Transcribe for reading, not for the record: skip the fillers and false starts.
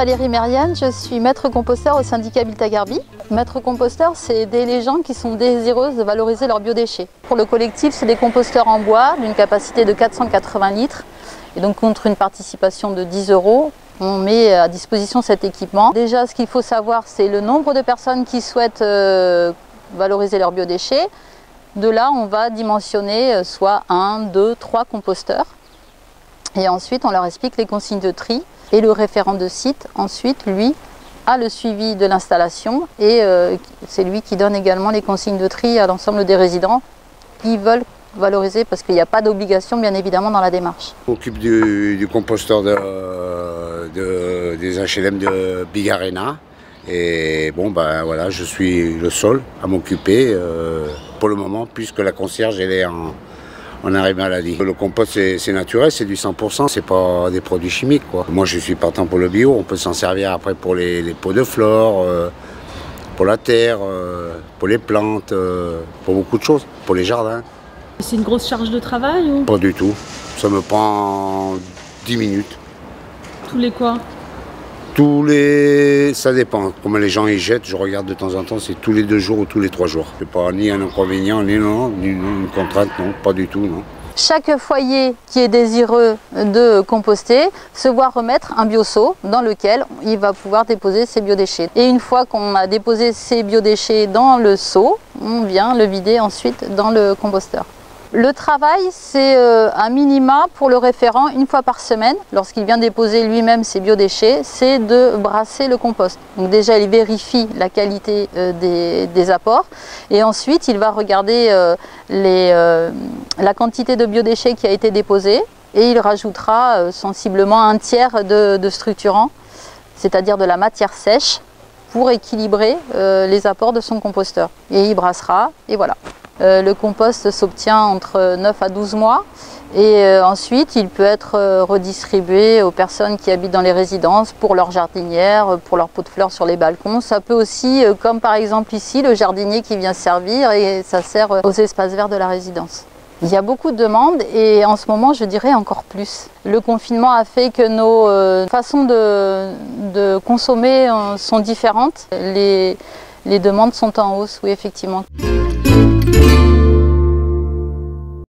Valérie Mérienne, je suis maître composteur au syndicat Habitat Garby. Maître composteur, c'est aider les gens qui sont désireuses de valoriser leurs biodéchets. Pour le collectif, c'est des composteurs en bois d'une capacité de 480 litres. Et donc contre une participation de 10 €, on met à disposition cet équipement. Déjà, ce qu'il faut savoir, c'est le nombre de personnes qui souhaitent valoriser leurs biodéchets. De là, on va dimensionner soit 1, 2, 3 composteurs. Et ensuite, on leur explique les consignes de tri. Et le référent de site, ensuite, lui, a le suivi de l'installation et c'est lui qui donne également les consignes de tri à l'ensemble des résidents qui veulent valoriser parce qu'il n'y a pas d'obligation, bien évidemment, dans la démarche. On s'occupe du composteur des HLM de Big Arena. Et bon, ben voilà, je suis le seul à m'occuper pour le moment, puisque la concierge, elle est en arrêt maladie. Le compost, c'est naturel, c'est du 100%, c'est pas des produits chimiques, quoi. Moi, je suis partant pour le bio, on peut s'en servir après pour les pots de fleurs, pour la terre, pour les plantes, pour beaucoup de choses, pour les jardins. C'est une grosse charge de travail ou? Pas du tout, ça me prend 10 minutes. Tous les quoi? Ça dépend. Comment les gens y jettent, je regarde de temps en temps, c'est tous les 2 jours ou tous les 3 jours. C'est pas ni un inconvénient, ni une contrainte, non, pas du tout, non. Chaque foyer qui est désireux de composter se voit remettre un bioseau dans lequel il va pouvoir déposer ses biodéchets. Et une fois qu'on a déposé ses biodéchets dans le seau, on vient le vider ensuite dans le composteur. Le travail, c'est un minima pour le référent une fois par semaine, lorsqu'il vient déposer lui-même ses biodéchets, c'est de brasser le compost. Donc déjà, il vérifie la qualité des apports et ensuite, il va regarder la quantité de biodéchets qui a été déposée et il rajoutera sensiblement un tiers de structurant, c'est-à-dire de la matière sèche, pour équilibrer les apports de son composteur. Et il brassera et voilà. Le compost s'obtient entre 9 à 12 mois et ensuite il peut être redistribué aux personnes qui habitent dans les résidences pour leurs jardinières, pour leurs pots de fleurs sur les balcons. Ça peut aussi, comme par exemple ici, le jardinier qui vient servir et ça sert aux espaces verts de la résidence. Il y a beaucoup de demandes et en ce moment je dirais encore plus. Le confinement a fait que nos façons de consommer sont différentes. Les demandes sont en hausse, oui effectivement.